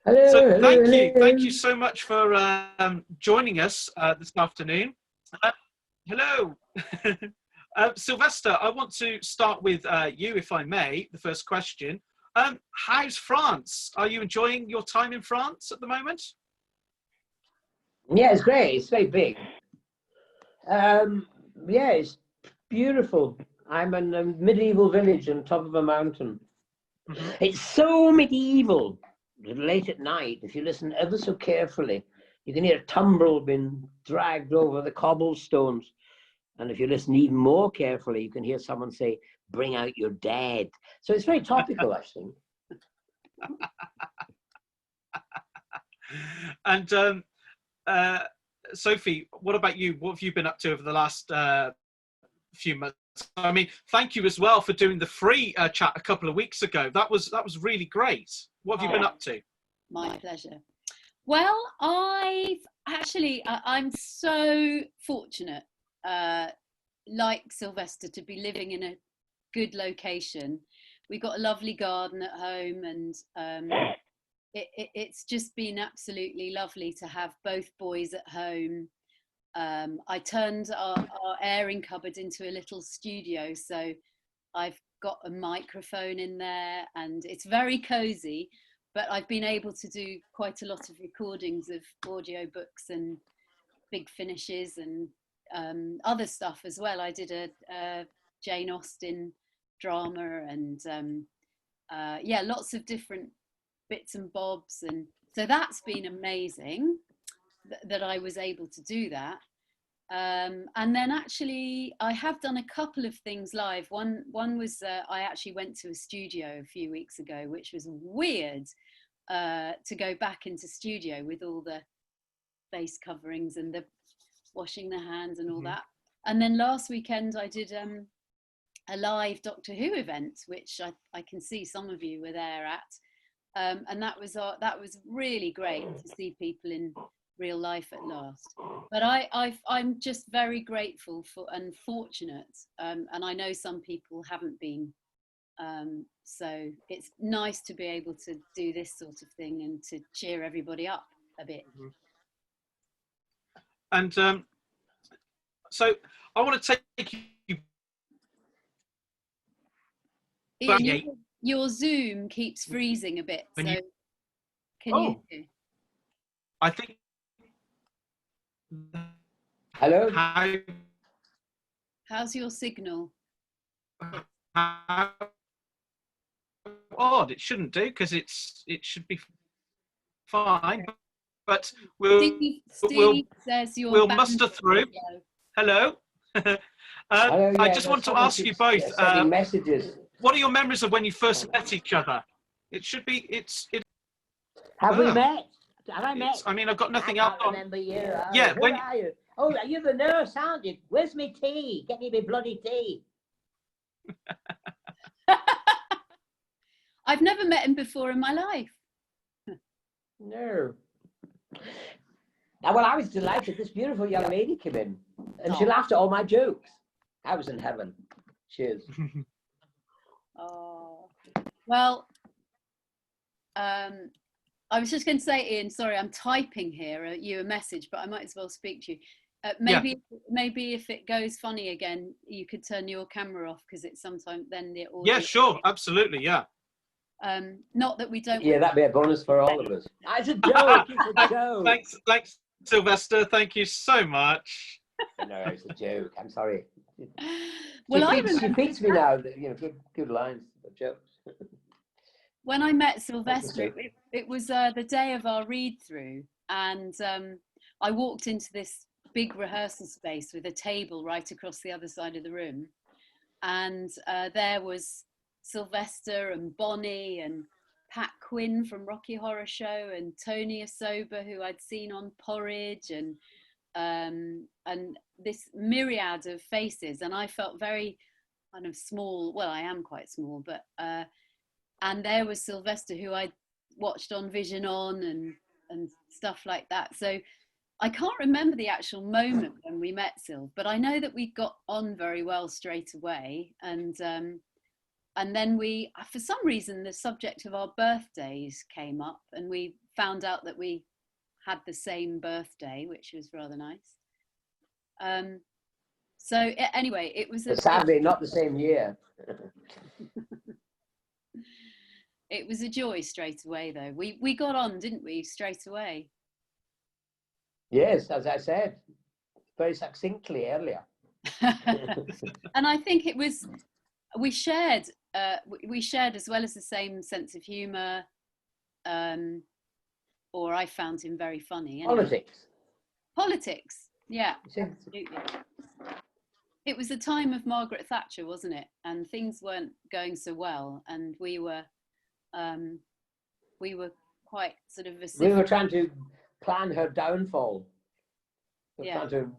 So Hello, hello, thank hello. you so much for joining us this afternoon. Uh, hello, Sylvester. I want to start with you, if I may. The first question: how's France? Are you enjoying your time in France at the moment? Yeah, it's great. It's very big. Um, yeah, it's beautiful. I'm in a medieval village on top of a mountain. Hmm. It's so medieval that late at night, if you listen ever so carefully, you can hear a tumbrel being dragged over the cobblestones. And if you listen even more carefully, you can hear someone say, "Bring out your dead." So it's very topical, actually. And uh, Sophie, what about you? What have you been up to over the last few months? I mean, thank you as well for doing the free chat a couple of weeks ago. That was really great. What have you been Oh, up to? my pleasure. Well, I'm so fortunate, uh, like Sylvester, to be living in a good location. We got a lovely garden at home, and it's just been absolutely lovely to have both boys at home. I turned our airing cupboard into a little studio, so I've got a microphone in there and it's very cozy, but I've been able to do quite a lot of recordings of audio books and big finishes and other stuff as well. I did a Jane Austen drama and yeah, lots of different bits and bobs. And so that's been amazing that I was able to do that. And then actually I have done a couple of things live. One was I actually went to a studio a few weeks ago, which was weird, to go back into studio with all the face coverings and the washing the hands and all Hmm. that. And then last weekend I did a live Doctor Who event, which I can see some of you were there at. And that was really great to see people in real life at last. But I'm just very grateful for and fortunate, and I know some people haven't been. So it's nice to be able to do this sort of thing and to cheer everybody up a bit. And so I want to take you back. Ian, your Zoom keeps freezing a bit, When so you, can you? oh, I think Hello? how, How's your signal? how odd. It shouldn't do because it should be fine. But we'll Steve says your we'll bandwidth muster through. is low. Hello. Hello, I yeah, just there's want to someone ask you keeps both. sending messages. What are your memories of when you first met each other? It should be. It. Have we Oh, met? Have I met? I mean, I've got I nothing else can't on. remember you. Yeah. Who When. are you? Oh, you're the nurse, aren't you? Where's me tea? Get me bloody tea. I've never met him before in my life. No. Well, I was delighted. This beautiful young lady came in and she laughed at all my jokes. I was in heaven. Cheers. Oh, well, I was just going to say, Ian, sorry, I'm typing here you a message, but I might as well speak to you. Yeah. Maybe if it goes funny again, you could turn your camera off because it's sometimes then the audio. Yeah. Sure. Absolutely. Yeah. Not that we don't. Yeah, that'd be a bonus for all of us. It's a joke. It's a joke. Thanks, Sylvester. Thank you so much. No, it's a joke. I'm sorry. Well, She feeds me now. You know, good lines, jokes. When I met Sylvester, it was the day of our read through, and I walked into this big rehearsal space with a table right across the other side of the room, and there was Sylvester and Bonnie and Pat Quinn from Rocky Horror Show and Tony Asoba, who I'd seen on Porridge, and this myriad of faces, and I felt very kind of small. Well, I am quite small, but and there was Sylvester, who I watched on Vision On and stuff like that. So I can't remember the actual moment when we met Syl, but I know that we got on very well straight away. And and then we, for some reason, the subject of our birthdays came up, and we found out that we had the same birthday, which was rather nice. So anyway, it was sadly not the same year. It was a joy straight away, though. We got on, didn't we, straight away? Yes, as I said very succinctly earlier. And I think it was, we shared as well as the same sense of humour, or I found him very funny. Anyway. Politics, yeah, absolutely. It was the time of Margaret Thatcher, wasn't it? And things weren't going so well, and we were quite sort of we were trying to plan her downfall. We were trying to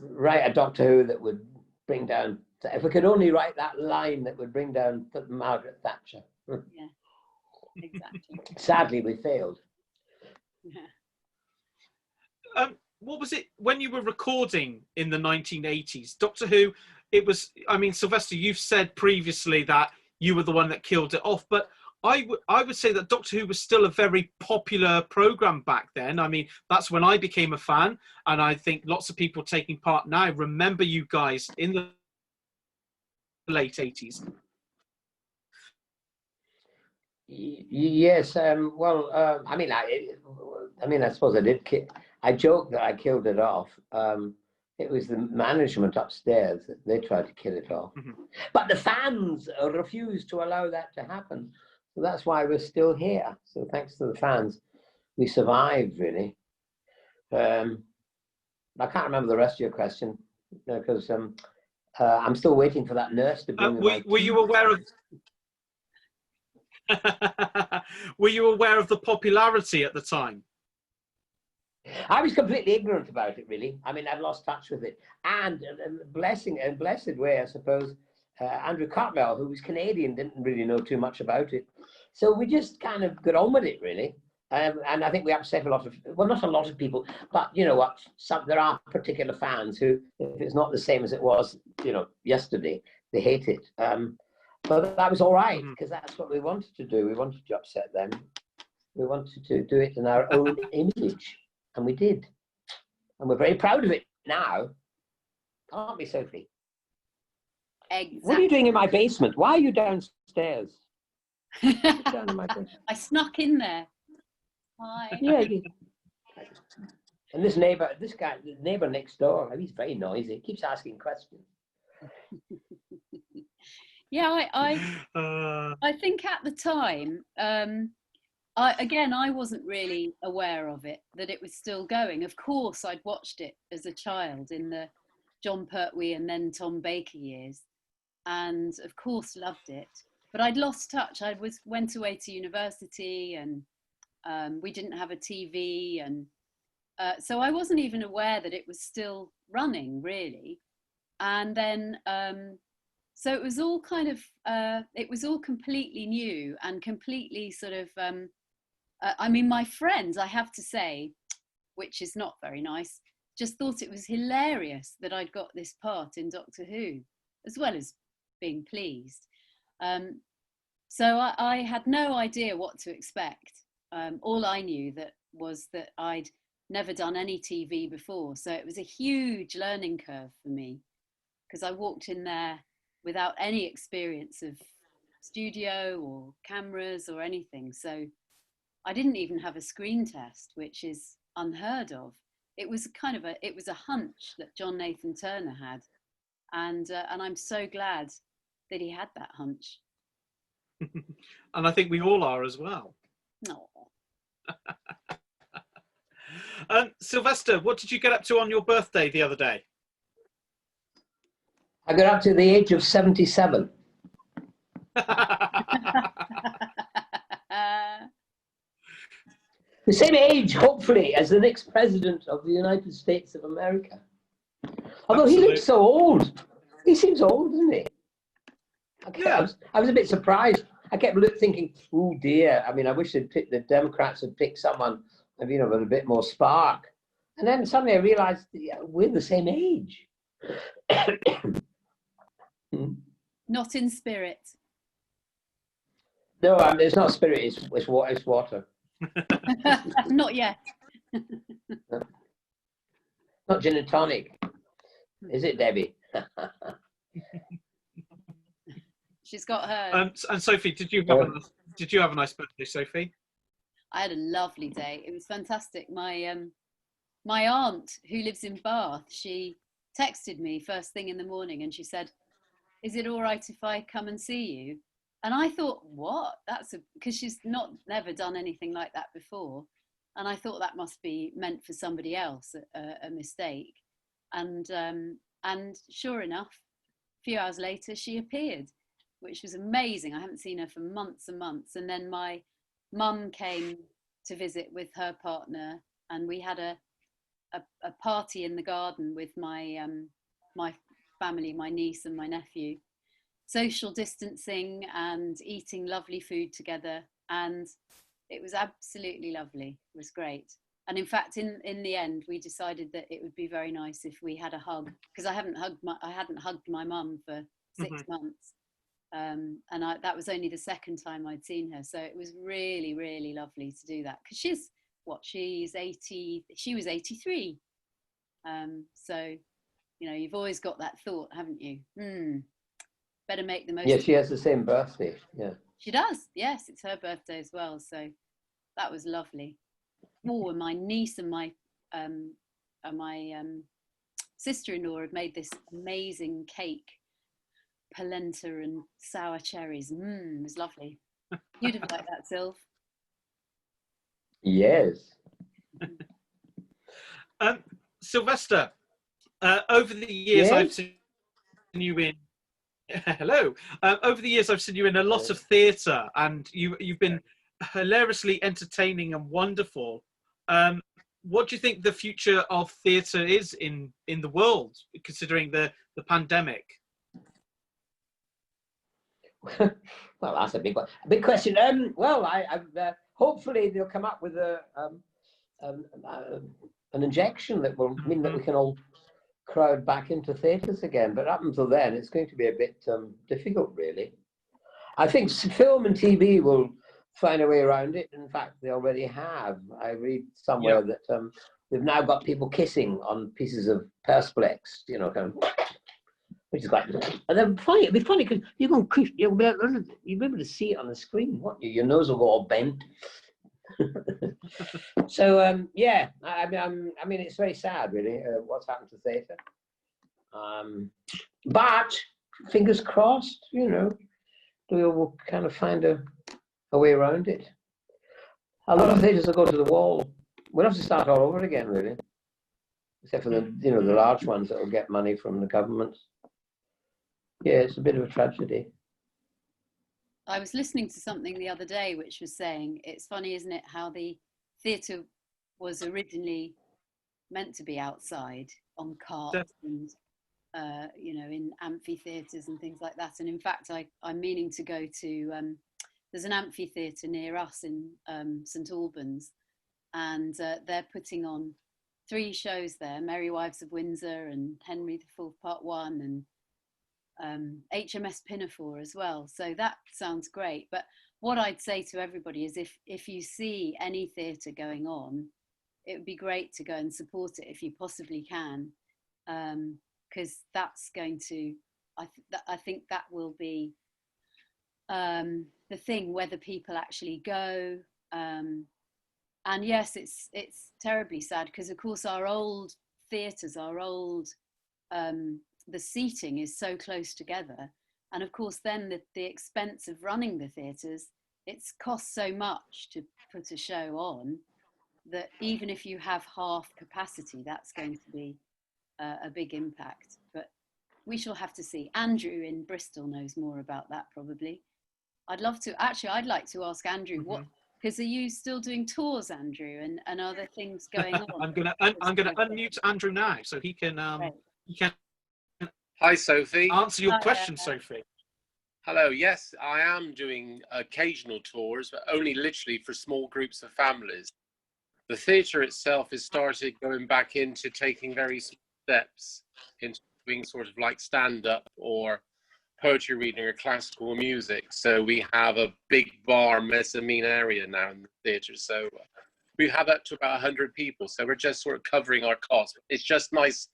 write a Doctor Who that would bring down, if we could only write that line that would bring down Margaret Thatcher. Yeah, exactly. Sadly, we failed. Yeah. What was it when you were recording in the 1980s? Doctor Who, it was, I mean, Sylvester, you've said previously that you were the one that killed it off, but I would say that Doctor Who was still a very popular program back then. I mean, that's when I became a fan, and I think lots of people taking part now remember you guys in the late 80s. Yes, well, I mean, I suppose I did. I joked that I killed it off. It was the management upstairs that they tried to kill it off. Mm-hmm. But the fans refused to allow that to happen. So that's why we're still here. So thanks to the fans, we survived, really. I can't remember the rest of your question, because I'm still waiting for that nurse to bring me. Were you aware of... Were you aware of the popularity at the time? I was completely ignorant about it, really. I mean, I'd lost touch with it. And blessed way, I suppose, Andrew Cartmel, who was Canadian, didn't really know too much about it. So we just kind of got on with it, really. And I think we upset a lot of, well, not a lot of people, but you know what, there are particular fans who, if it's not the same as it was, you know, yesterday, they hate it. But that was all right, because that's what we wanted to do. We wanted to upset them. We wanted to do it in our own image, and we did. And we're very proud of it now, aren't we, Sophie? Exactly. What are you doing in my basement? Why are you downstairs? Down in my basement. I snuck in there. Hi. Yeah. And this neighbor, the neighbor next door, he's very noisy. He keeps asking questions. Yeah, I think at the time, I wasn't really aware of it, that it was still going. Of course, I'd watched it as a child in the John Pertwee and then Tom Baker years, and of course loved it. But I'd lost touch. I went away to university, and we didn't have a TV, and so I wasn't even aware that it was still running, really. And then so it was all kind of it was all completely new and completely sort of I mean, my friends, I have to say, which is not very nice, just thought it was hilarious that I'd got this part in Doctor Who, as well as being pleased. So I had no idea what to expect. All I knew was that I'd never done any TV before. So it was a huge learning curve for me, because I walked in there without any experience of studio or cameras or anything. So I didn't even have a screen test, which is unheard of. It was it was a hunch that John Nathan Turner had. And I'm so glad that he had that hunch. And I think we all are as well. No. Sylvester, what did you get up to on your birthday the other day? I got up to the age of 77. The same age, hopefully, as the next president of the United States of America. Although Absolutely. He looks so old. He seems old, doesn't he? I was a bit surprised. I kept thinking, oh dear. I mean, I wish the Democrats had picked someone, you know, with a bit more spark. And then suddenly I realized we're the same age. Not in spirit. No, it's not spirit. It's water. It's water. Not yet. Not gin and tonic, is it, Debbie? She's got her. And Sophie, did you have a nice birthday, Sophie? I had a lovely day. It was fantastic. My aunt, who lives in Bath, she texted me first thing in the morning, and she said, "Is it all right if I come and see you?" And I thought, what? Because she's never done anything like that before. And I thought that must be meant for somebody else, a mistake. And sure enough, a few hours later, she appeared, which was amazing. I haven't seen her for months and months. And then my mum came to visit with her partner, and we had a party in the garden with my family, my niece and my nephew. Social distancing and eating lovely food together, and it was absolutely lovely. It was great. And in fact, in the end, we decided that it would be very nice if we had a hug, because I hadn't hugged my mum for 6 months, and that was only the second time I'd seen her. So it was really, really lovely to do that, because she's 80. She was 83. So you've always got that thought, haven't you? Better make the most. Yeah, she has the same birthday. Yeah, she does. Yes, it's her birthday as well. So that was lovely. Oh, and my niece and my sister-in-law had made this amazing cake, polenta and sour cherries. It was lovely. You'd have liked that, Sylv. Yes. Sylvester, over the years, Yes? I've seen you in. Hello. Over the years, I've seen you in a lot of theatre, and you've been hilariously entertaining and wonderful. What do you think the future of theatre is in the world, considering the pandemic? Well, that's a big one. A big question. Well, I've hopefully they'll come up with an injection that will mean that we can all crowd back into theatres again. But up until then, it's going to be a bit difficult, really. I think film and TV will find a way around it. In fact, they already have. I read somewhere that they've now got people kissing on pieces of perspex, kind of, which is quite. And then funny. It'd be funny because you can you'll be able to see it on the screen. Your nose will go all bent. So yeah, I mean, it's very sad, really, what's happened to theatre. But fingers crossed, we'll kind of find a way around it. A lot of theatres will go to the wall. We'll have to start all over again, really, except for the large ones that will get money from the government. Yeah, it's a bit of a tragedy. I was listening to something the other day which was saying, it's funny, isn't it, how the theatre was originally meant to be outside on carts and, in amphitheatres and things like that. And in fact, I'm meaning to go to, there's an amphitheatre near us in St Albans, and they're putting on 3 shows there, Merry Wives of Windsor and Henry IV Part 1 and HMS Pinafore as well. So that sounds great. But what I'd say to everybody is if you see any theatre going on, it would be great to go and support it if you possibly can, because that's going to, I think that will be the thing, whether people actually go. And yes, it's terribly sad because of course our old theatres, the seating is so close together, and of course then the expense of running the theatres, it's cost so much to put a show on that even if you have half capacity, that's going to be a big impact. But we shall have to see. Andrew in Bristol knows more about that probably. I'd like to ask Andrew because are you still doing tours, Andrew, and are there things going on? I'm gonna unmute Andrew now so he can Hi, Sophie. Answer your question, Sophie. Hello. Yes, I am doing occasional tours, but only literally for small groups of families. The theatre itself has started going back into taking very small steps into doing sort of like stand-up or poetry reading or classical music. So we have a big bar mezzanine area now in the theatre. So we have up to about 100 people. So we're just sort of covering our costs. It's just nice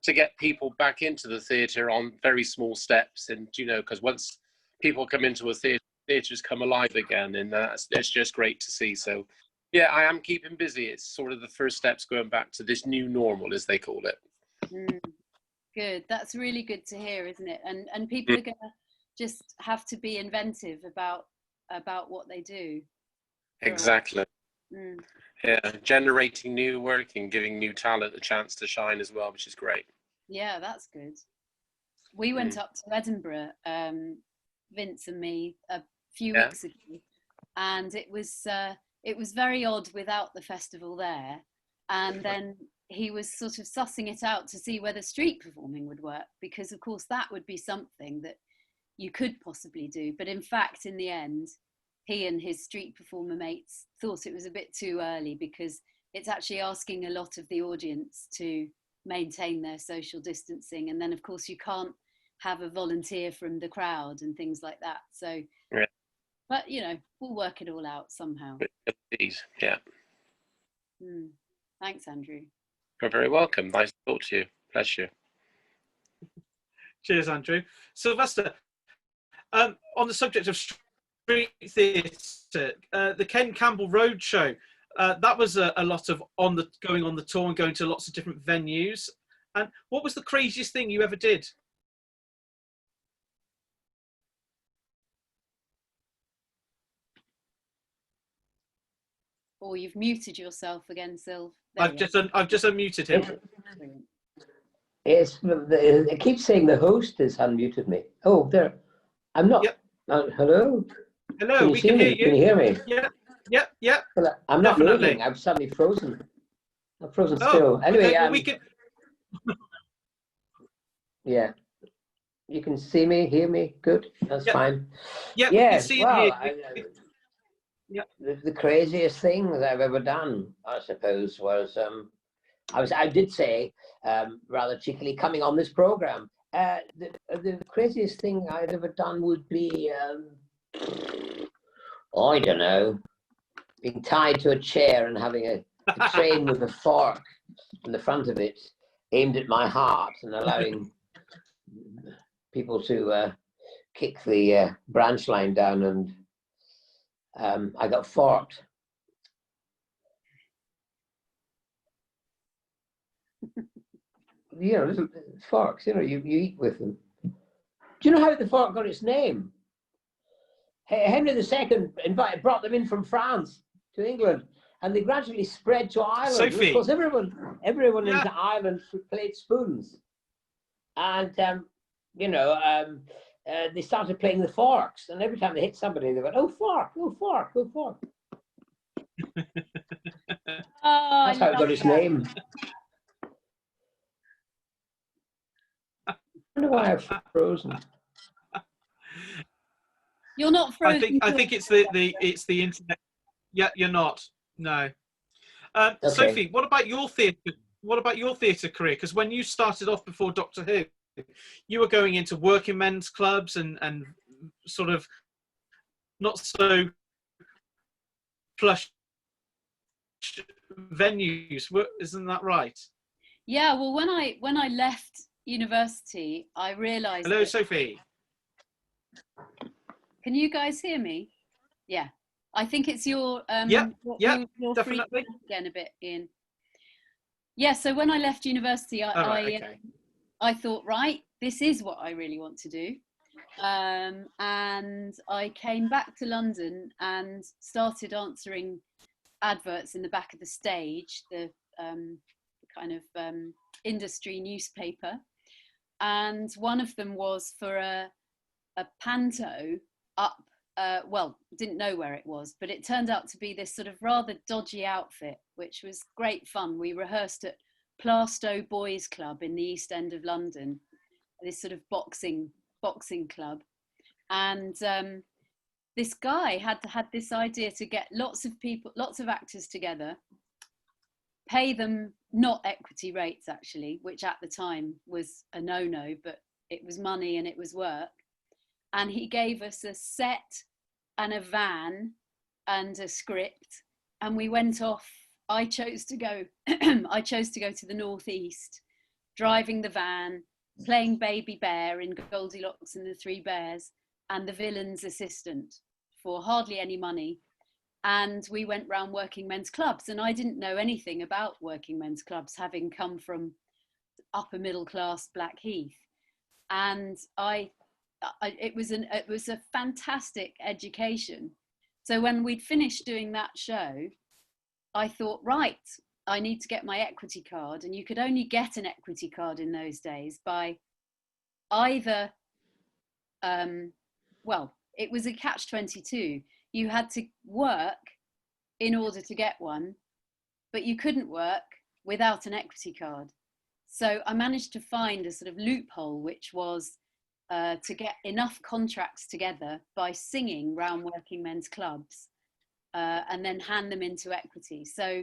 to get people back into the theatre on very small steps. And, you know, because once people come into a theatre, theatres come alive again. And it's just great to see. So, yeah, I am keeping busy. It's sort of the first steps going back to this new normal, as they call it. Good. That's really good to hear, isn't it? And people are going to just have to be inventive about what they do. Exactly. Yeah, generating new work and giving new talent a chance to shine as well, which is great. Yeah, that's good. We went up to Edinburgh, Vince and me, a few weeks ago, and it was very odd without the festival there. And then he was sort of sussing it out to see whether street performing would work, because of course that would be something that you could possibly do. But in fact, in the end, he and his street performer mates thought it was a bit too early, because it's actually asking a lot of the audience to maintain their social distancing. And then of course you can't have a volunteer from the crowd and things like that. So, but you know, we'll work it all out somehow. Indeed, yeah. Thanks, Andrew. You're very welcome. Nice to talk to you. Bless you. Cheers, Andrew. Sylvester, on the subject of street theatre, the Ken Campbell Road Show, that was a lot of going on the tour and going to lots of different venues. And what was the craziest thing you ever did? Oh, you've muted yourself again, Syl. I've just unmuted him. It keeps saying the host has unmuted me. Oh, there. I'm not. Yep. Hello. Hello, we can hear you. Can you hear me? Yeah. Well, I'm not moving. I'm suddenly frozen. I'm frozen still. Anyway, okay, well, we can. Yeah. You can see me, hear me. Good. That's fine. Yeah. Yeah. We can see you. The craziest thing that I've ever done, I suppose, was I did say rather cheekily coming on this program. The craziest thing I'd ever done would be I don't know, being tied to a chair and having a train with a fork in the front of it aimed at my heart and allowing people to kick the branch line down, and I got forked. You know, little forks, you know, you eat with them. Do you know how the fork got its name? Henry II brought them in from France to England, and they gradually spread to Ireland. Sophie. Of course, everyone in Ireland played spoons. And, you know, they started playing the forks, and every time they hit somebody, they went, oh, fork, oh, fork, oh, fork. That's how it got its name. I wonder why I've frozen. You're not frozen. I think it's the internet. Yeah, you're not. No. Okay. Sophie, what about your theatre? What about your theatre career? Because when you started off before Doctor Who, you were going into working men's clubs and sort of not so plush venues. Isn't that right? Yeah. Well, when I left university, I realised. Hello, Sophie. Can you guys hear me? Yeah. I think it's your your definitely. Again a bit, Ian. Yeah. So when I left university, I thought, right, this is what I really want to do. And I came back to London and started answering adverts in the back of the stage, the kind of industry newspaper. And one of them was for a panto up, didn't know where it was, but it turned out to be this sort of rather dodgy outfit, which was great fun. We rehearsed at Plaistow Boys Club in the East End of London, this sort of boxing club. And this guy had this idea to get lots of actors together, pay them not equity rates actually, which at the time was a no-no, but it was money and it was work. and he gave us a set and a van and a script, and we went off. I chose to go I chose to go to the northeast, driving the van, playing Baby Bear in Goldilocks and the Three Bears, and the villain's assistant for hardly any money. And we went round working men's clubs, and I didn't know anything about working men's clubs, having come from upper middle class Blackheath. And it was a fantastic education. So when we'd finished doing that show, I thought, right, I need to get my equity card. And you could only get an equity card in those days by either, well, it was a catch-22. You had to work in order to get one, but you couldn't work without an equity card. So I managed to find a sort of loophole, which was to get enough contracts together by singing round working men's clubs and then hand them into equity. So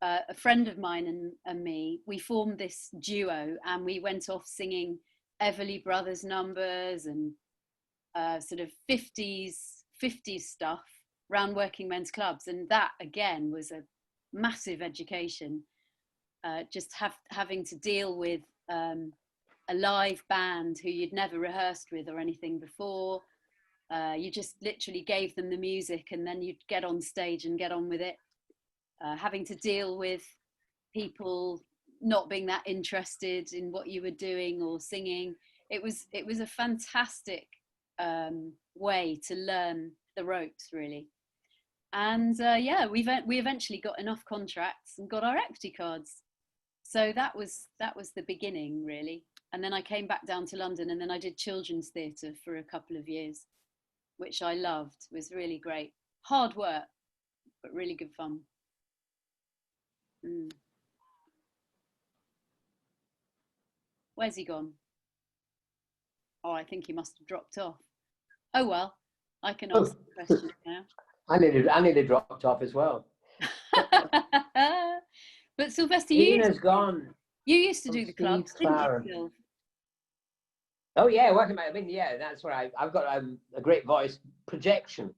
a friend of mine and me, we formed this duo, and we went off singing Everly Brothers numbers and sort of 50s stuff round working men's clubs. And that again was a massive education, just having to deal with a live band who you'd never rehearsed with or anything before. You just literally gave them the music, and then you'd get on stage and get on with it. Having to deal with people not being that interested in what you were doing or singing. It was a fantastic way to learn the ropes, really. And yeah, we eventually got enough contracts and got our equity cards. So that was the beginning, really. And then I came back down to London, and then I did children's theatre for a couple of years, which I loved. It was really great. Hard work, but really good fun. Where's he gone? Oh, I think he must have dropped off. Oh well, I can answer the question now. I nearly dropped off as well. But Sylvester, Ina's gone. You used to do the clubs, didn't you, Phil? Oh yeah, working. I mean, yeah, that's where I've got a great voice projection.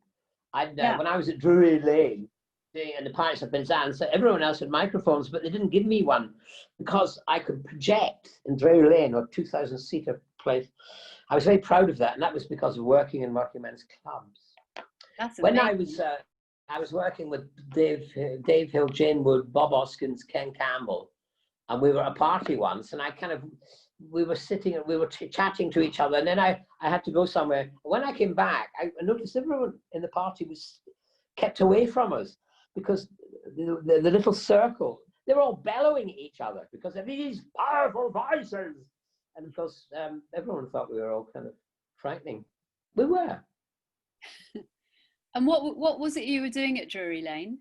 When I was at Drury Lane, and the Pirates of Penzance, so everyone else had microphones, but they didn't give me one because I could project in Drury Lane, a 2,000-seater place. I was very proud of that, and that was because of working in working men's clubs. That's when amazing. I was working with Dave Hill, Jane Wood, Bob Hoskins, Ken Campbell, and we were at a party once, and we were sitting and we were chatting to each other, and then I had to go somewhere. When I came back, I noticed everyone in the party was kept away from us because the little circle, they were all bellowing at each other because of these powerful voices. And of course, everyone thought we were all kind of frightening. We were. And what was it you were doing at Drury Lane?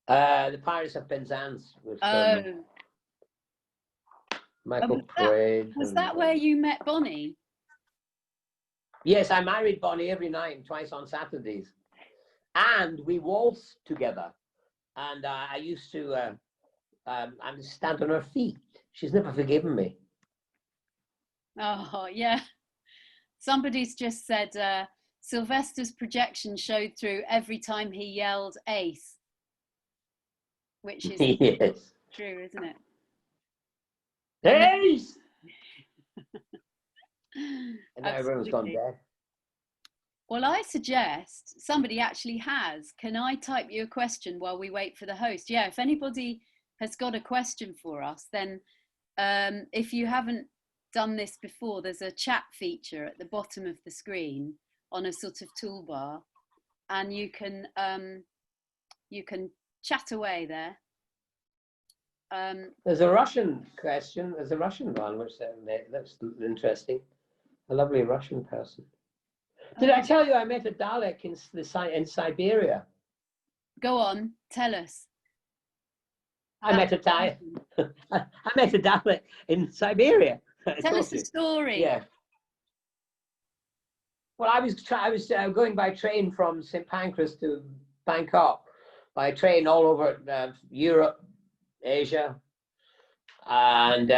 The Pirates of Penzance with Michael Praed. Was that where you met Bonnie? Yes, I married Bonnie every night, twice on Saturdays. And we waltzed together. And I used to stand on her feet. She's never forgiven me. Oh, yeah. Somebody's just said Sylvester's projection showed through every time he yelled ace. Which is yes. True, isn't it? Ace! And now everyone's gone dead. Well, I suggest somebody actually has. Can I type you a question while we wait for the host? Yeah, if anybody has got a question for us, then if you haven't done this before, there's a chat feature at the bottom of the screen on a sort of toolbar, and you can chat away there. There's a Russian question. There's a Russian one, which that's interesting. A lovely Russian person. Did I tell you I met a Dalek in Siberia? Go on, tell us. I met a Dalek in Siberia. Tell us the story. Yeah. Well, I was going by train from St. Pancras to Bangkok, by train all over Europe, Asia, and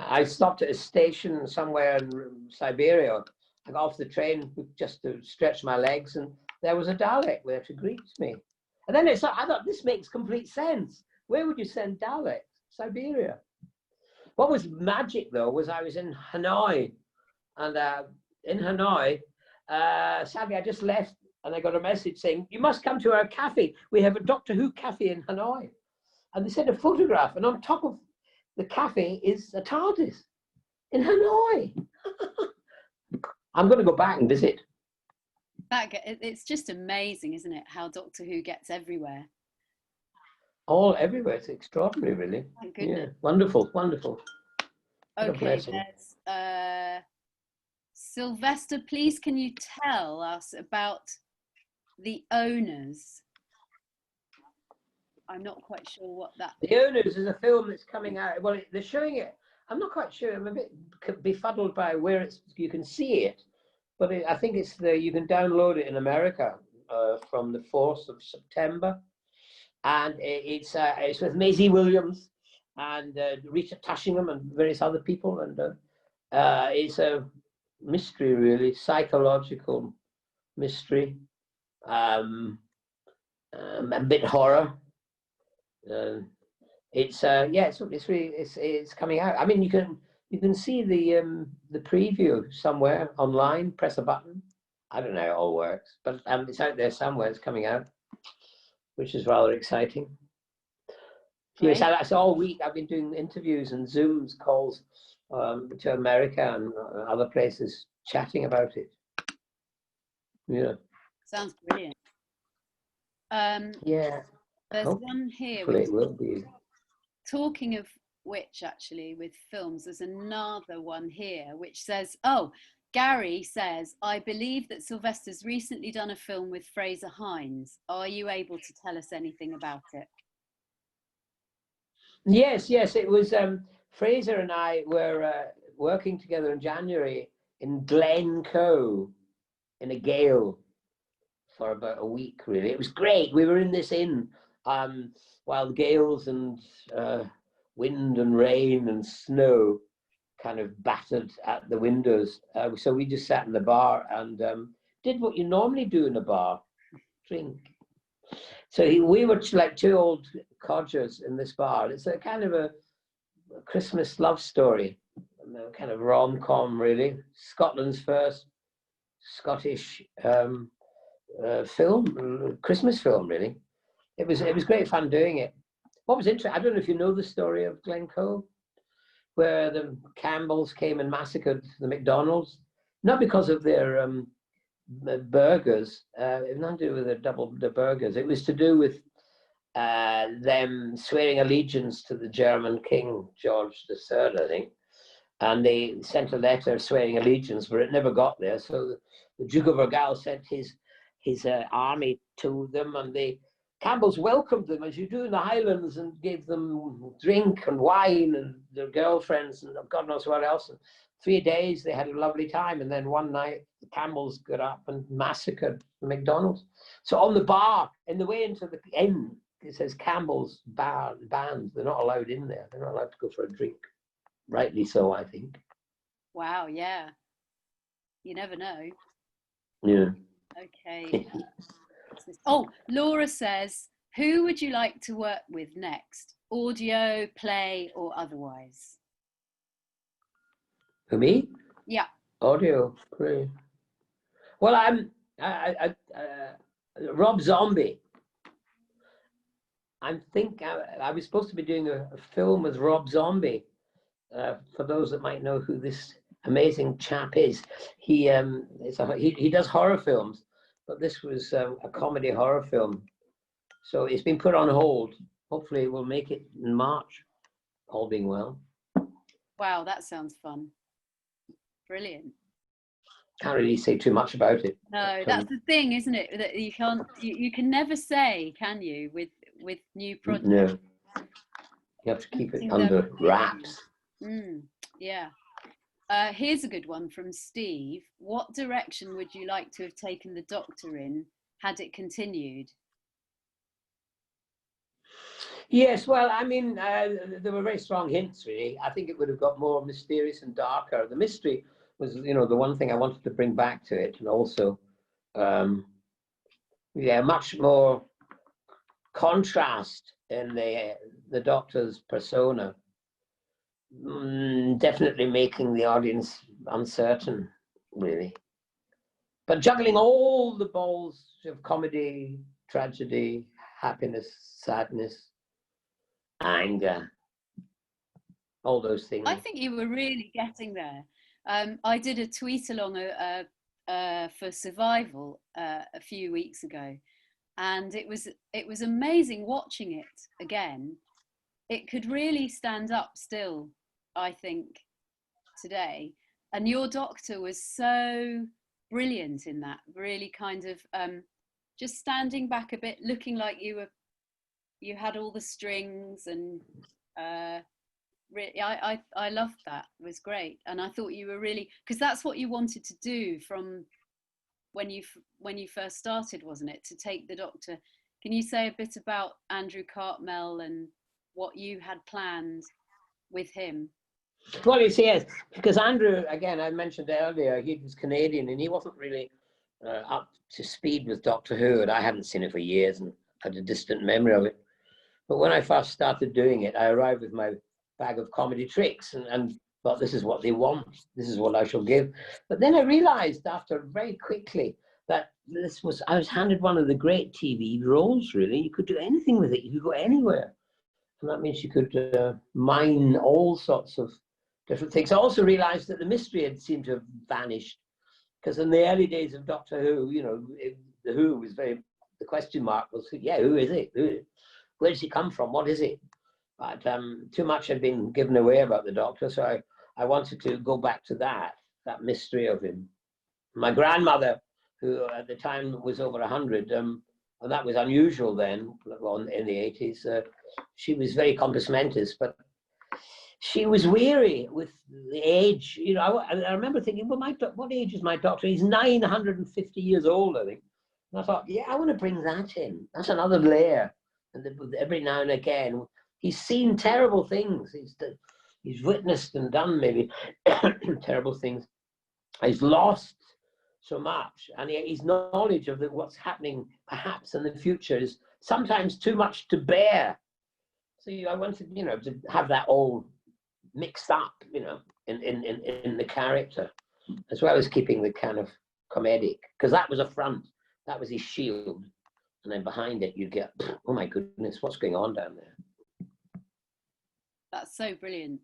I stopped at a station somewhere in Siberia. I got off the train just to stretch my legs, and there was a Dalek there to greet me. And then I thought, this makes complete sense. Where would you send Daleks? Siberia. What was magic, though, was I was in Hanoi. And in Hanoi, sadly, I just left, and I got a message saying, you must come to our cafe. We have a Doctor Who cafe in Hanoi. And they sent a photograph, and on top of the cafe is a TARDIS in Hanoi. I'm going to go back and visit. It's just amazing, isn't it, how Doctor Who gets everywhere? All everywhere. It's extraordinary, really. Thank goodness. Yeah. Wonderful, wonderful. Okay, there's Sylvester, please can you tell us about the owners? I'm not quite sure what that is. The Owners is a film that's coming out. Well, they're showing it. I'm not quite sure. I'm a bit befuddled by where you can see it. But I think it's there. You can download it in America from the 4th of September. And it's with Maisie Williams and Rita Tashingham and various other people. And it's a mystery, really, psychological mystery, a bit horror. It's coming out. I mean, you can see the preview somewhere online. Press a button. I don't know how it all works, but it's out there somewhere. It's coming out, which is rather exciting. Yes, that's all week. I've been doing interviews and Zooms calls to America and other places, chatting about it. Yeah. Sounds brilliant. Yeah. There's one here. It will be. Talking of which, actually, with films, there's another one here which says, oh, Gary says, I believe that Sylvester's recently done a film with Fraser Hines. Are you able to tell us anything about it? Yes, it was Fraser and I were working together in January in Glencoe in a gale for about a week, really. It was great. We were in this inn while gales and wind and rain and snow kind of battered at the windows. So we just sat in the bar and did what you normally do in a bar, drink. So we were like two old codgers in this bar. It's a kind of a Christmas love story, a kind of rom-com, really. Scotland's first Scottish film, Christmas film, really. It was great fun doing it. What was interesting, I don't know if you know the story of Glencoe, where the Campbells came and massacred the McDonald's, not because of their burgers. It had nothing to do with the burgers. It was to do with them swearing allegiance to the German King George III, I think. And they sent a letter swearing allegiance, but it never got there. So the Duke of Argyll sent his army to them, and the Campbells welcomed them as you do in the Highlands and gave them drink and wine and their girlfriends and God knows what else. And 3 days they had a lovely time, and then one night the Campbells got up and massacred the McDonald's. So on the bar, in the way into the inn, it says Campbell's band. They're not allowed in there. They're not allowed to go for a drink. Rightly so, I think. Wow, yeah. You never know. Yeah. Okay. Oh, Laura says, who would you like to work with next? Audio, play, or otherwise? For me? Yeah. Audio, play. Well, Rob Zombie. I was supposed to be doing a film with Rob Zombie. For those that might know who this amazing chap is, he does horror films, but this was a comedy horror film, so it's been put on hold. Hopefully, we'll make it in March, all being well. Wow, that sounds fun. Brilliant. Can't really say too much about it. No, that's the thing, isn't it? That you can't, you can never say, can you, with new projects? No, you have to keep it under wraps. Yeah. Here's a good one from Steve. What direction would you like to have taken the Doctor in had it continued? Yes, well, I mean, there were very strong hints, really. I think it would have got more mysterious and darker. The mystery was, you know, the one thing I wanted to bring back to it, and also, yeah, much more contrast in the Doctor's persona, definitely making the audience uncertain, really. But juggling all the balls of comedy, tragedy, happiness, sadness, anger, all those things. I think you were really getting there. I did a tweet along for Survival a few weeks ago, and it was amazing watching it again. It could really stand up still, I think, today. And your Doctor was so brilliant in that, really kind of just standing back a bit, looking like you had all the strings, and really, I loved that. It was great. And I thought you were really, because that's what you wanted to do from when you first started, wasn't it? To take the Doctor. Can you say a bit about Andrew Cartmel and what you had planned with him? Well, you see, yes, because Andrew, again, I mentioned earlier, he was Canadian and he wasn't really up to speed with Doctor Who, and I hadn't seen it for years and had a distant memory of it. But when I first started doing it, I arrived with my bag of comedy tricks and thought, this is what they want, this is what I shall give. But then I realized after very quickly that I was handed one of the great TV roles, really. You could do anything with it, you could go anywhere. And that means you could mine all sorts of different things. I also realized that the mystery had seemed to have vanished, because in the early days of Doctor Who, you know, the Who was the question mark was, yeah, who is it? Where does he come from? What is it? But too much had been given away about the Doctor, so I wanted to go back to that mystery of him. My grandmother, who at the time was over 100, and that was unusual then, in the 80s, she was very compos mentis, but she was weary with the age. You know, I remember thinking, well, what age is my Doctor? He's 950 years old, I think. And I thought, yeah, I want to bring that in. That's another layer. And every now and again, he's seen terrible things. He's witnessed and done maybe terrible things. He's lost so much, and his knowledge of what's happening perhaps in the future is sometimes too much to bear. So I wanted, you know, to have that all mixed up, you know, in the character, as well as keeping the kind of comedic, because that was a front, that was his shield, and then behind it you'd get, oh my goodness, what's going on down there? That's so brilliant.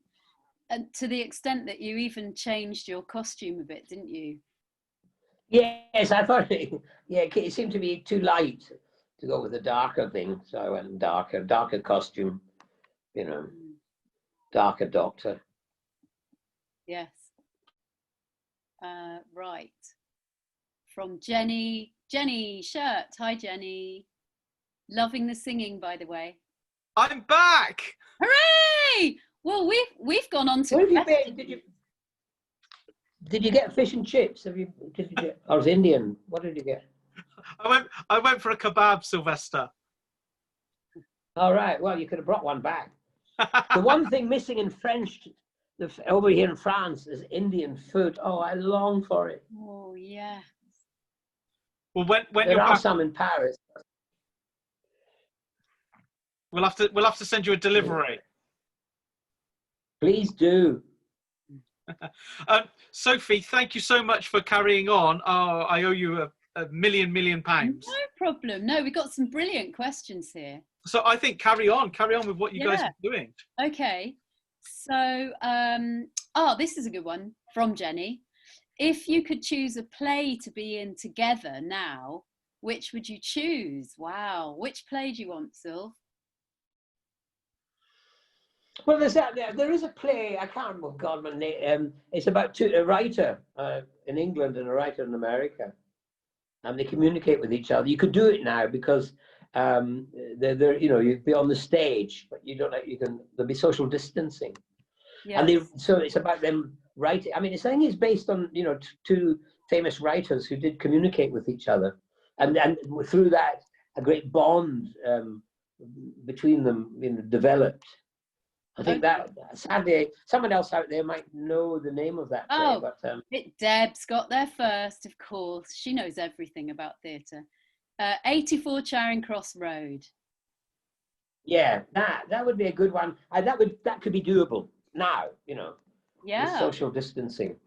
And to the extent that you even changed your costume a bit, didn't you? Yes, I thought it seemed to be too light to go with the darker thing, so I went darker costume, you know, darker Doctor. Yes. Right. From Jenny Shirt. Hi, Jenny. Loving the singing, by the way. I'm back. Hooray! Well, we've gone on to. What have you been? Did you get fish and chips? Did you get? I was Indian. What did you get? I went for a kebab, Sylvester. All right. Well, you could have brought one back. The one thing missing in French, over here in France, is Indian food. Oh, I long for it. Oh yeah. Well, when there you're are back, some in Paris. we'll have to send you a delivery. Please do. Sophie, thank you so much for carrying on. I owe you a million pounds. No problem. No, we got some brilliant questions here. So I think carry on with what you guys are doing. Okay. So, this is a good one from Jenny. If you could choose a play to be in together now, which would you choose? Wow. Which play do you want, Syl? Well, there is a play, I can't remember my name. It's about a writer in England and a writer in America. And they communicate with each other. You could do it now because they're you know, you'd be on the stage, but there'll be social distancing. Yes. And so it's about them writing. I mean, I think it's based on, you know, two famous writers who did communicate with each other. And through that, a great bond between them, developed. I think that, sadly, someone else out there might know the name of that play, but Deb's got there first, of course. She knows everything about theatre. 84 Charing Cross Road. Yeah, that would be a good one. That could be doable now, Yeah. with social distancing.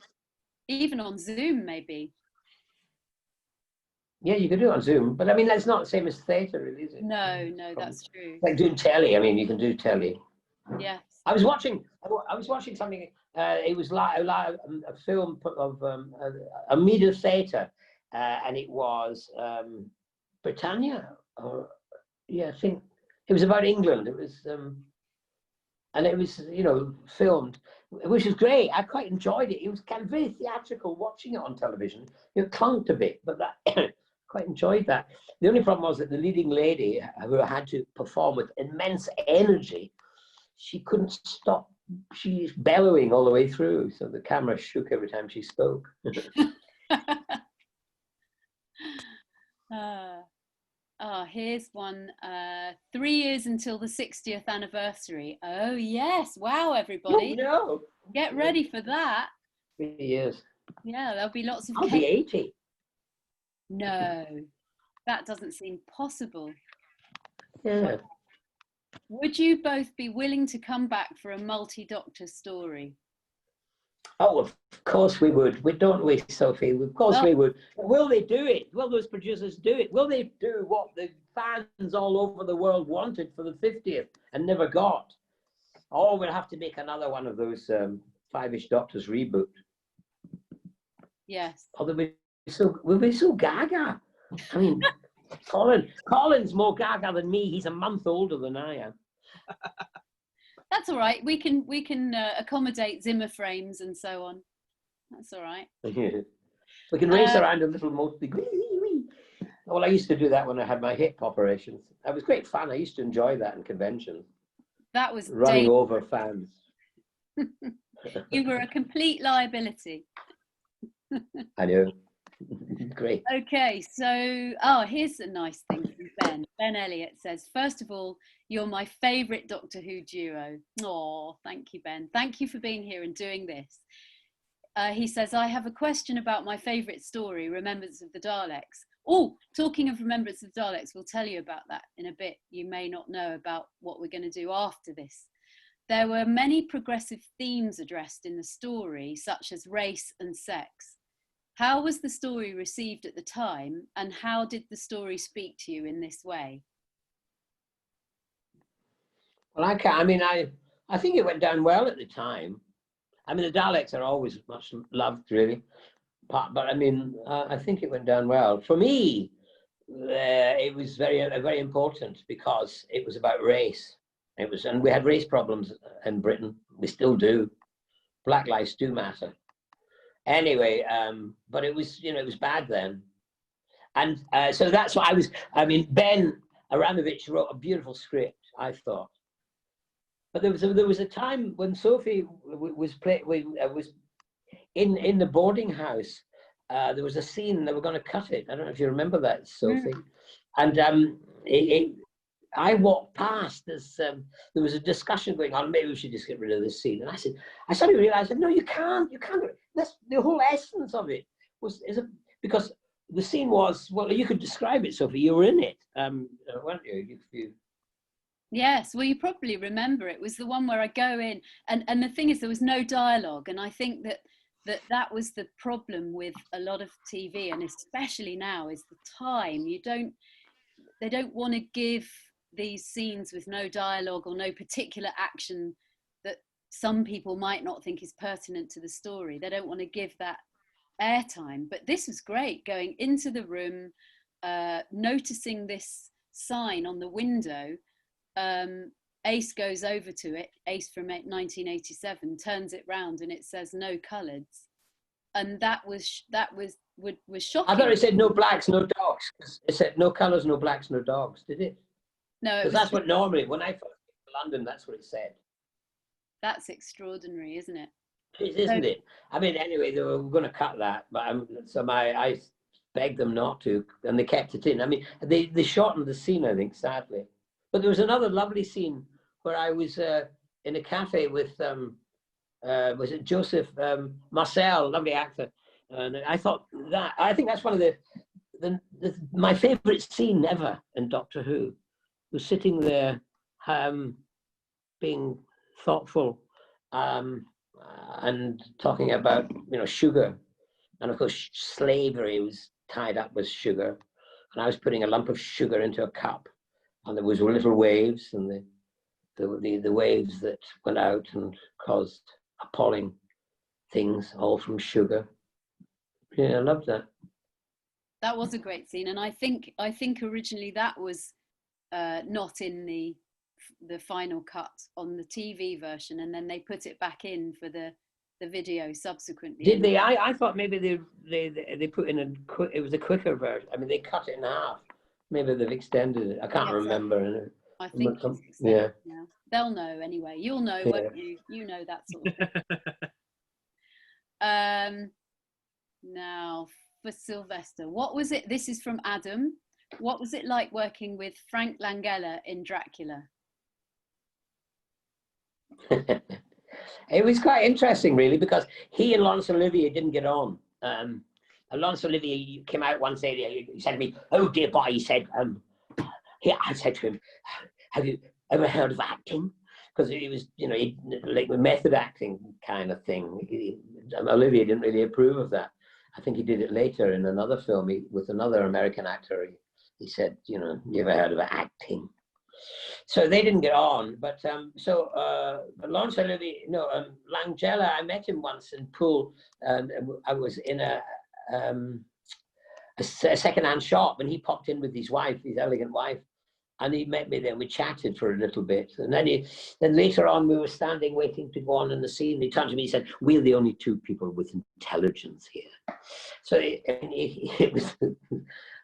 Even on Zoom, maybe. Yeah, you could do it on Zoom, but I mean that's not the same as theatre, really, is it? No, that's true. Like doing telly. I mean, you can do telly. Yes. I was watching something. It was like a film of a media theatre, and it was Britannia. I think it was about England. It was, and it was filmed, which was great. I quite enjoyed it. It was kind of very theatrical watching it on television. It clunked a bit, but that quite enjoyed that. The only problem was that the leading lady, who had to perform with immense energy, she couldn't stop. She's bellowing all the way through, so the camera shook every time she spoke. Here's one. 3 years until the 60th anniversary. Oh yes! Wow, everybody! Oh, no. Get ready for that. 3 years. Yeah, there'll be lots of. I'll be 80. No, that doesn't seem possible. Yeah. Would you both be willing to come back for a multi-doctor story? Oh, of course we would. Don't we, Sophie? Of course we would. But will they do it? Will those producers do it? Will they do what the fans all over the world wanted for the 50th and never got? Or we'll have to make another one of those Five-ish Doctors reboot. Yes. Or we'll be so gaga. I mean, Colin's more gaga than me. He's a month older than I am. That's all right. We can accommodate Zimmer frames and so on. That's all right. We can race around a little mostly. Well, I used to do that when I had my hip operations. That was great fun. I used to enjoy that in conventions. That was running over fans. You were a complete liability. I know. Great. Okay, so here's a nice thing from Ben. Ben Elliott says, first of all, you're my favourite Doctor Who duo. Oh, thank you, Ben. Thank you for being here and doing this. He says, I have a question about my favourite story, Remembrance of the Daleks. Oh, talking of Remembrance of the Daleks, we'll tell you about that in a bit. You may not know about what we're going to do after this. There were many progressive themes addressed in the story, such as race and sex. How was the story received at the time, and how did the story speak to you in this way? Well, I think it went down well at the time. I mean, the Daleks are always much loved, really. But I mean, I think it went down well. For me, it was very important because it was about race. And we had race problems in Britain. We still do. Black lives do matter. Anyway, but it was, it was bad then. And so that's what Ben Aramovich wrote a beautiful script, I thought. But there was a time when Sophie was in the boarding house. There was a scene, they were going to cut it. I don't know if you remember that, Sophie. And I walked past this, there was a discussion going on, maybe we should just get rid of this scene. And I suddenly realized, no, you can't. That's the whole essence of it because the scene was, well, you could describe it, Sophie, you were in it, weren't you? Yes, well, you probably remember it was the one where I go in and the thing is there was no dialogue. And I think that was the problem with a lot of TV, and especially now, is the time. They don't want to give these scenes with no dialogue or no particular action that some people might not think is pertinent to the story. They don't want to give that airtime. But this was great, going into the room, noticing this sign on the window. Ace goes over to it, Ace from 1987, turns it round and it says no coloureds. And that was shocking. I thought it said no blacks, no dogs. It said no colours, no blacks, no dogs, did it? No. Because that's what normally, when I first came to London, that's what it said. That's extraordinary, isn't it? Isn't it? I mean, anyway, they were going to cut that, but I begged them not to, and they kept it in. I mean, they shortened the scene, I think, sadly. But there was another lovely scene where I was in a cafe with, was it Joseph Marcel, lovely actor. And I think that's one of my favorite scene ever in Doctor Who, was sitting there being thoughtful and talking about, sugar. And of course, slavery was tied up with sugar. And I was putting a lump of sugar into a cup, and there was little waves, and the waves that went out and caused appalling things, all from sugar. Yeah, I loved that. That was a great scene, and I think originally that was not in the final cut on the TV version, and then they put it back in for the video subsequently. Did they? I thought maybe they put in it was a quicker version. I mean, they cut it in half. Maybe they've extended it. I can't remember. I think it's extended. Yeah. They'll know anyway. You'll know, won't you? You know that sort of thing. Now, for Sylvester, what was it? This is from Adam. What was it like working with Frank Langella in Dracula? It was quite interesting, really, because he and Laurence Olivier didn't get on. Laurence Olivier came out one day, he said to me, "Oh dear boy," he said, I said to him, "Have you ever heard of acting?" Because it was, like method acting kind of thing. Olivier didn't really approve of that. I think he did it later in another film with another American actor. He said, "You ever heard of acting?" So they didn't get on. But Laurence Olivier, Langella, I met him once in Poole, and I was in a second-hand shop, and he popped in with his wife, his elegant wife, and he met me there. We chatted for a little bit, and then later on we were standing waiting to go on in the scene. He turned to me, he said, "We're the only two people with intelligence here." So it was.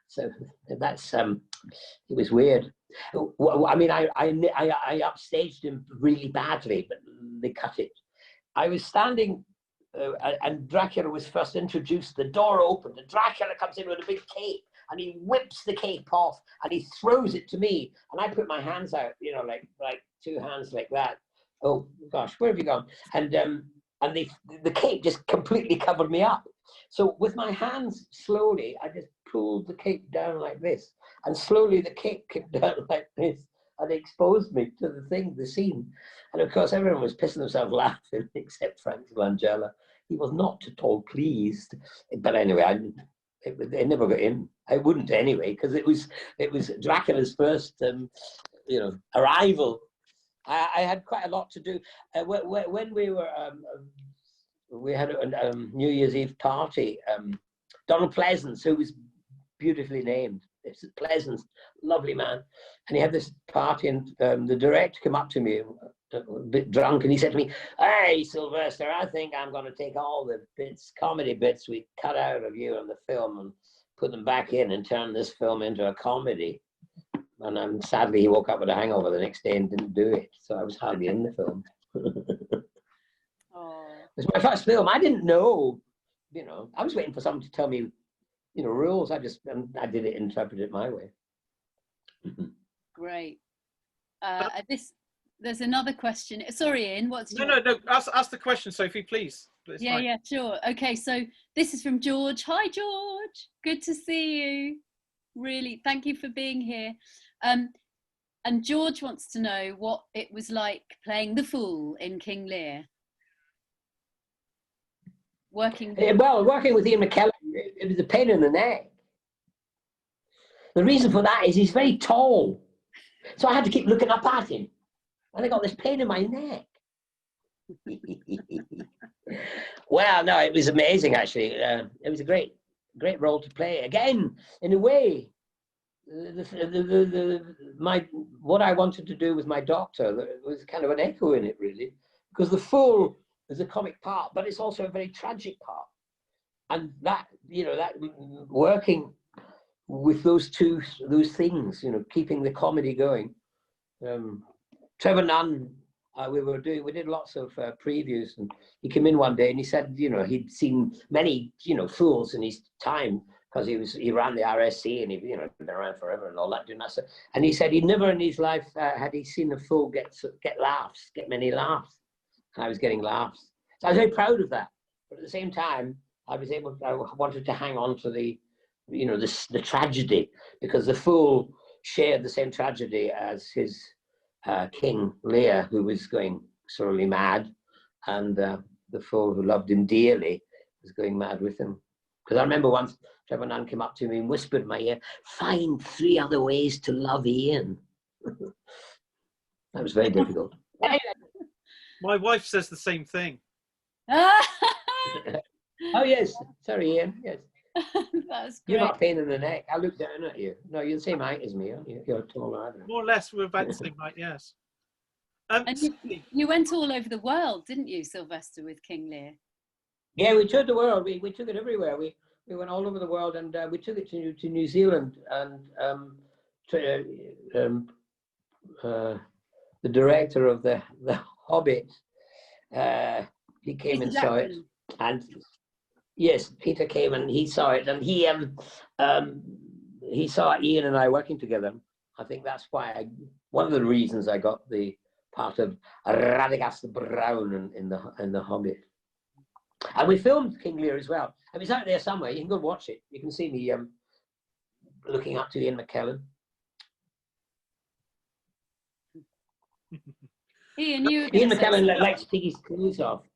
So that's it was weird. I mean, I upstaged him really badly, but they cut it. I was standing, and Dracula was first introduced. The door opened, and Dracula comes in with a big cape, and he whips the cape off, and he throws it to me, and I put my hands out, like two hands like that. Oh gosh, where have you gone? And the cape just completely covered me up. So with my hands, slowly, I just pulled the cape down like this, and slowly the cape came down like this, and it exposed me to the scene. And of course, everyone was pissing themselves laughing, except Frank Langella. He was not at all pleased. But anyway, it never got in. I wouldn't anyway, because it was Dracula's first, arrival. I had quite a lot to do. When we were, we had a New Year's Eve party. Donald Pleasance, who was beautifully named, it's Pleasance, lovely man, and he had this party, and the director came up to me, a bit drunk, and he said to me, "Hey, Sylvester, I think I'm going to take all the comedy bits we cut out of you in the film and put them back in and turn this film into a comedy." And sadly, he woke up with a hangover the next day and didn't do it, so I was hardly in the film. It was my first film. I didn't know, I was waiting for someone to tell me, rules. I did it, interpreted it my way. Great. There's another question. Sorry, Ian. No. Ask the question, Sophie, please. Yeah, sure. Okay, so this is from George. Hi, George. Good to see you. Really, thank you for being here. And George wants to know what it was like playing the Fool in King Lear. Working with Ian McKellen, it was a pain in the neck. The reason for that is he's very tall, so I had to keep looking up at him, and I got this pain in my neck. Well, no, it was amazing actually. It was a great role to play. Again, in a way, what I wanted to do with my Doctor, there was kind of an echo in it, really, because the Fool is a comic part, but it's also a very tragic part, and that working with those things, keeping the comedy going. Trevor Nunn, we did lots of previews, and he came in one day and he said, he'd seen many, fools in his time, because he ran the RSC and he, you know, been around forever and all that, doing that stuff. And he said he never in his life had he seen a fool get laughs, get many laughs. And I was getting laughs. So I was very proud of that. But at the same time, I wanted to hang on to the, you know, the tragedy, because the fool shared the same tragedy as his king Lear, who was going sorely mad, and the fool who loved him dearly was going mad with him. Because I remember once Trevor Nunn came up to me and whispered in my ear, "Find 3 other ways to love Ian." That was very difficult. My wife says the same thing. Oh yes, sorry Ian. Yes, That's great. you're not a pain in the neck. I look down at you. No, you're the same height as me, aren't you? You're taller. More or less, we're about the same height, yes. And you went all over the world, didn't you, Sylvester, with King Lear? Yeah, we toured the world. We took it everywhere. We went all over the world, and we took it to New Zealand, and the director of the Hobbit, he came and saw it, and yes, Peter came and he saw it, and he saw Ian and I working together. I think that's why one of the reasons I got the part of Radagast Brown in the Hobbit. And we filmed King Lear as well. I mean, it's out there somewhere. You can go and watch it. You can see me looking up to Ian McKellen. Ian McKellen likes to take his clothes off.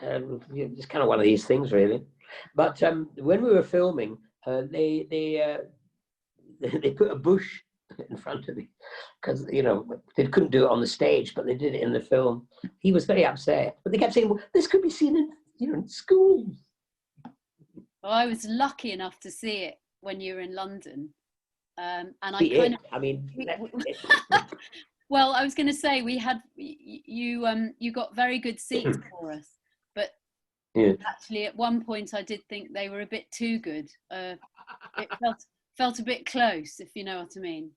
It's kind of one of these things, really. But when we were filming, they put a bush in front of me, because, you know, they couldn't do it on the stage, but they did it in the film. He was very upset, but they kept saying, "Well, this could be seen in, you know, in schools." Well, I was lucky enough to see it when you were in London, and well, I was going to say we had you got very good seats for us, but actually at one point I did think they were a bit too good. It felt a bit close, if you know what I mean.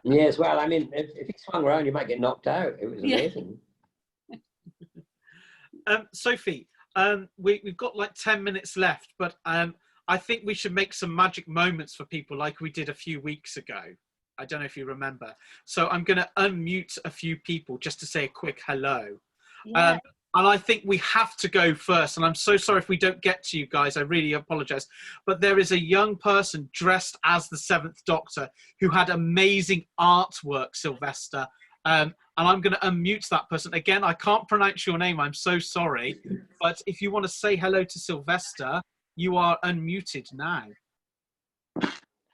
Yes, well, I mean, if he swung around, you might get knocked out. It was amazing. Sophie, we've got like 10 minutes left, but I think we should make some magic moments for people like we did a few weeks ago. I don't know if you remember. So I'm going to unmute a few people just to say a quick hello. Yeah. And I think we have to go first. And I'm so sorry if we don't get to you guys. I really apologize. But there is a young person dressed as the 7th Doctor who had amazing artwork, Sylvester. And I'm going to unmute that person. Again, I can't pronounce your name. I'm so sorry. But if you want to say hello to Sylvester, you are unmuted now.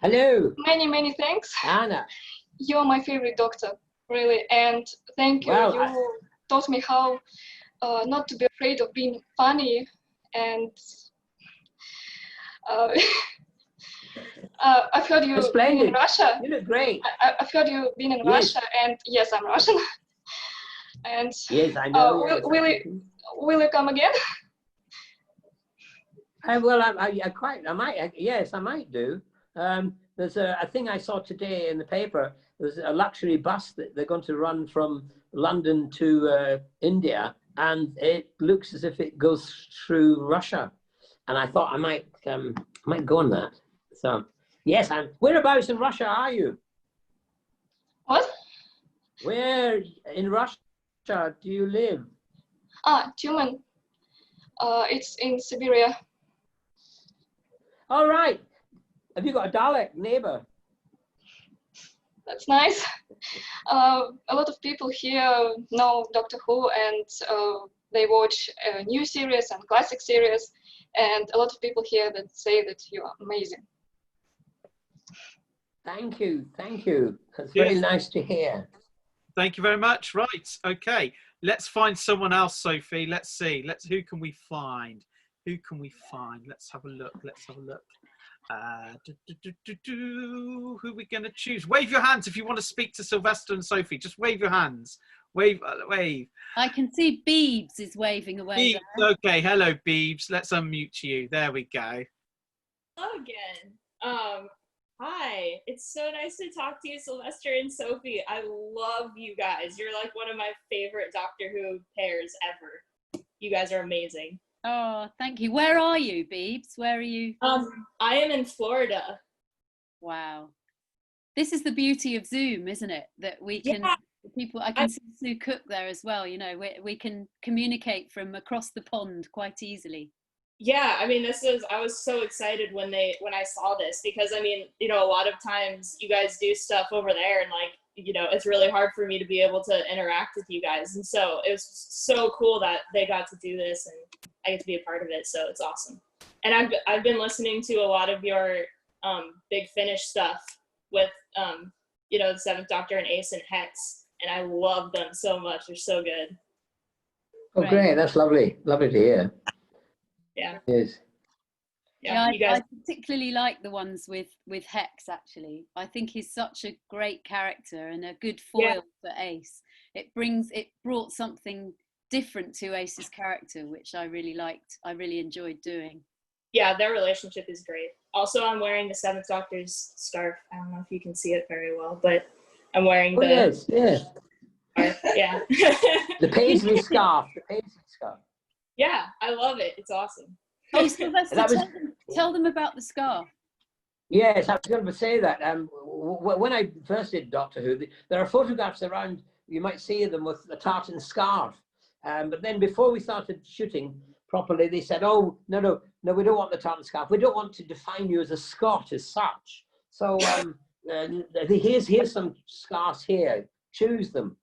Hello. Many thanks. Anna. You're my favorite Doctor, really. And thank you. Well, you taught me how not to be afraid of being funny, and I've heard you been in Russia. You look great. I've heard you been in Russia, and yes, I'm Russian. And yes, I know. Will you come again? Well, I might do. There's a thing I saw today in the paper. There's a luxury bus that they're going to run from London to India, and it looks as if it goes through Russia. And I thought I might go on that. So yes, and whereabouts in Russia are you? What? Where in Russia do you live? Tyumen. It's in Siberia. All right. Have you got a Dalek neighbor? That's nice. A lot of people here know Doctor Who, and they watch new series and classic series, and a lot of people here that say that you are amazing. Thank you. That's very nice to hear. Thank you very much. Right, okay. Let's find someone else, Sophie. Let's see. Who can we find? Let's have a look. Who are we going to choose? Wave your hands if you want to speak to Sylvester and Sophie. Just wave your hands. Wave. I can see Beebs is waving away. Beebs, there. okay. Hello, Beebs. Let's unmute you. There we go. Hello again. Hi. It's so nice to talk to you, Sylvester and Sophie. I love you guys. You're like one of my favorite Doctor Who pairs ever. You guys are amazing. Oh, thank you. Where are you, Beebs? Where are you? I am in Florida. Wow. This is the beauty of Zoom, isn't it? That we can, I can see Sue Cook there as well, you know, we can communicate from across the pond quite easily. Yeah, I mean, I was so excited when I saw this, because I mean, you know, a lot of times you guys do stuff over there, and like, you know, it's really hard for me to be able to interact with you guys. And so it was so cool that they got to do this and I get to be a part of it. So it's awesome. And I've been listening to a lot of your Big Finish stuff with, you know, the Seventh Doctor and Ace and Hex. And I love them so much. They're so good. Oh, great. That's lovely. Lovely to hear. Yeah. Yes. Yeah, you guys. I particularly like the ones with Hex, actually. I think he's such a great character and a good foil for Ace. It brought something different to Ace's character, which I really liked. I really enjoyed doing. Yeah, their relationship is great. Also, I'm wearing the Seventh Doctor's scarf. I don't know if you can see it very well, but I'm wearing the yes. scarf. Yeah. The paisley scarf. The paisley scarf. Yeah, I love it. It's awesome. Oh, Sylvester, tell them about the scarf. Yes, I was going to say that. When I first did Doctor Who, there are photographs around. You might see them with a tartan scarf. But then before we started shooting properly, they said, "Oh, no, we don't want the tartan scarf. We don't want to define you as a Scot as such. So here's some scarves here. Choose them."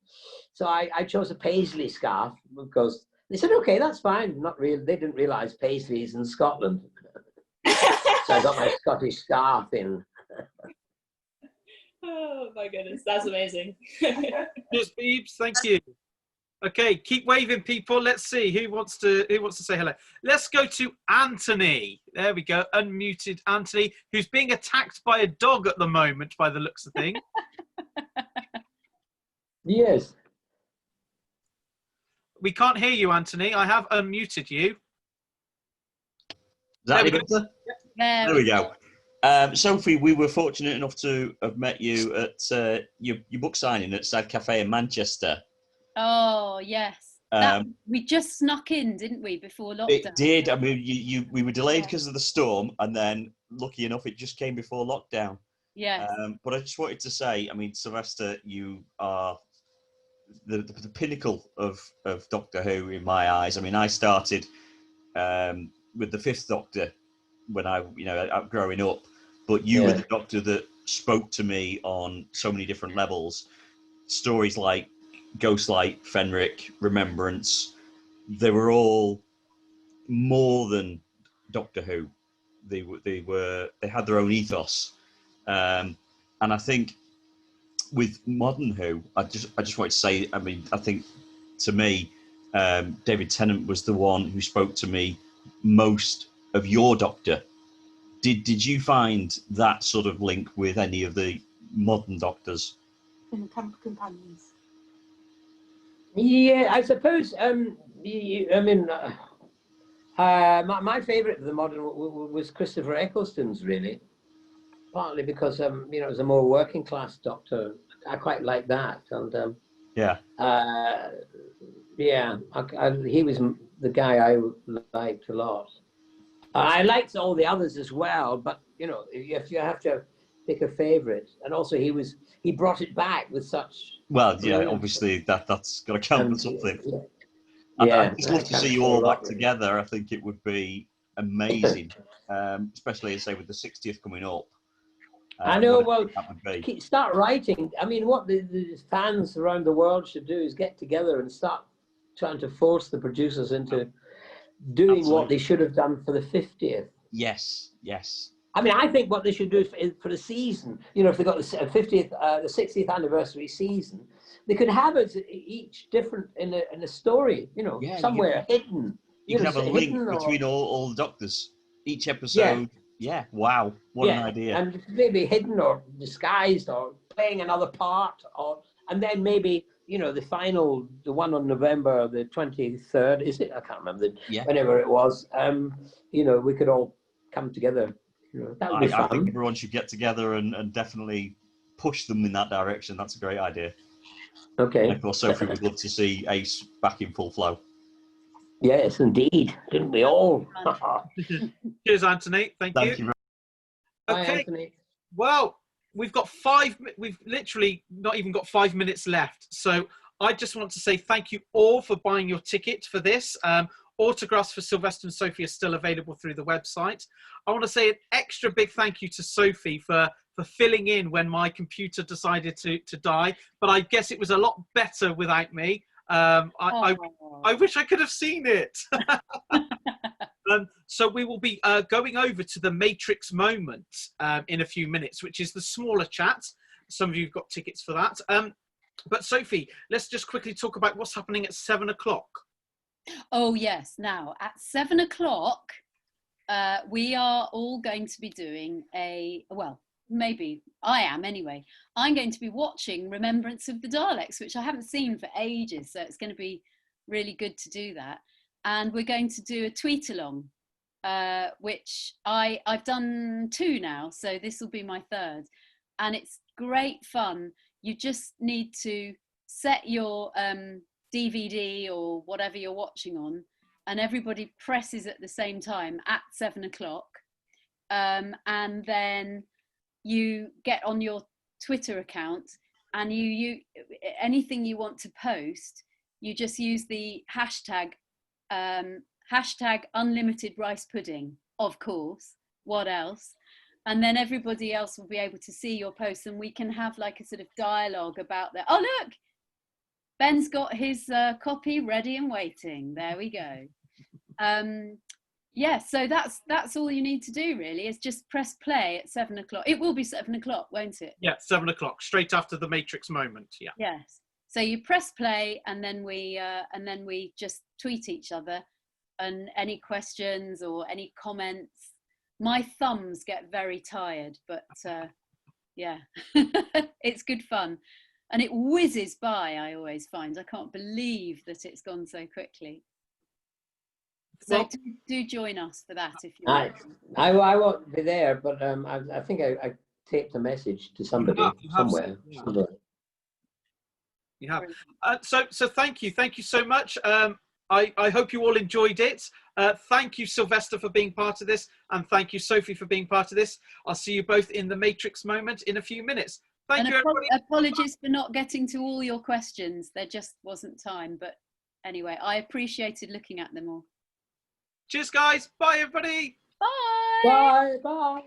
So I chose a paisley scarf because they said, "Okay, that's fine." Not really. They didn't realise Paisley's in Scotland. So I got my Scottish scarf in. Oh my goodness, that's amazing. Cheers, Beebs. Thank you. Okay, keep waving, people. Let's see who wants to say hello. Let's go to Anthony. There we go, unmuted Anthony, who's being attacked by a dog at the moment, by the looks of things. Yes. We can't hear you, Anthony. I have unmuted you. Is that any better? There we go. Sophie, we were fortunate enough to have met you at your book signing at Sad Cafe in Manchester. Oh, yes. We just snuck in, didn't we, before lockdown? It did. I mean, we were delayed because of the storm, and then, lucky enough, it just came before lockdown. Yes. But I just wanted to say, I mean, Sylvester, you are the pinnacle of Doctor Who in my eyes. I mean, I started with the Fifth Doctor when I growing up, but you were the Doctor that spoke to me on so many different levels. Stories like Ghostlight, Fenric, Remembrance, they were all more than Doctor Who. They had their own ethos, and I think with modern Who, I just want to say, I mean, I think to me, David Tennant was the one who spoke to me most of your Doctor. Did you find that sort of link with any of the modern Doctors? Companions. Yeah, I suppose. I mean, my favourite of the modern was Christopher Eccleston's, really. Partly because it was a more working class Doctor. I quite like that, and he was the guy I liked a lot. I liked all the others as well, but if you have to pick a favourite, and also he brought it back with such. Well, yeah, obviously that's got to count for something. I'd just love to see you all back together. I think it would be amazing, especially say with the 60th coming up. I know. Well, start writing. I mean, what the fans around the world should do is get together and start trying to force the producers into doing what they should have done for the 50th. Yes. I mean, I think what they should do for the season, if they got the 50th, the 60th anniversary season, they could have it each different in a story, somewhere hidden. You can have a link between all the Doctors. Each episode. Yeah. Wow. What an idea. And maybe hidden or disguised or playing another part, and then maybe the one on November the 23rd, is it? I can't remember. Whenever it was, we could all come together. That would be fun. I think everyone should get together and definitely push them in that direction. That's a great idea. Okay. And of course, Sophie would love to see Ace back in full flow. Yes, indeed. Didn't we all? Cheers, Anthony. Thank you. Thank you. Bye, Okay. Anthony. Well, we've literally not even got 5 minutes left. So I just want to say thank you all for buying your ticket for this. Autographs for Sylvester and Sophie are still available through the website. I want to say an extra big thank you to Sophie for filling in when my computer decided to die. But I guess it was a lot better without me. I wish I could have seen it. So we will be going over to the Matrix moment in a few minutes, which is the smaller chat. Some of you have got tickets for that. But Sophie, let's just quickly talk about what's happening at 7 o'clock. Oh, yes. Now, at 7 o'clock, we are all going to be doing well, maybe I am anyway. I'm going to be watching Remembrance of the Daleks, which I haven't seen for ages. So it's going to be really good to do that. And we're going to do a tweet along, which I've done 2 now. So this will be my 3rd. And it's great fun. You just need to set your DVD or whatever you're watching on, and everybody presses at the same time at 7 o'clock. And then you get on your Twitter account, and you anything you want to post, you just use the hashtag unlimited rice pudding, of course. What else? And then everybody else will be able to see your posts, and we can have like a sort of dialogue about that. Oh, look, Ben's got his copy ready and waiting. There we go. Yeah, so that's all you need to do, really, is just press play at 7 o'clock. It will be 7 o'clock, won't it? Yeah, 7 o'clock, straight after the Matrix moment. Yeah. Yes. So you press play, and then we just tweet each other, and any questions or any comments. My thumbs get very tired, but yeah, it's good fun. And it whizzes by, I always find. I can't believe that it's gone so quickly. So Well, do join us for that if you I won't be there, but I think I taped a message to somebody somewhere. Yeah. Somewhere. You have. So thank you so much. I hope you all enjoyed it. Thank you, Sylvester, for being part of this, and thank you, Sophie, for being part of this. I'll see you both in the Matrix moment in a few minutes. Thank you, everybody. Apologies for not getting to all your questions. There just wasn't time. But anyway, I appreciated looking at them all. Cheers, guys. Bye, everybody. Bye. Bye. Bye.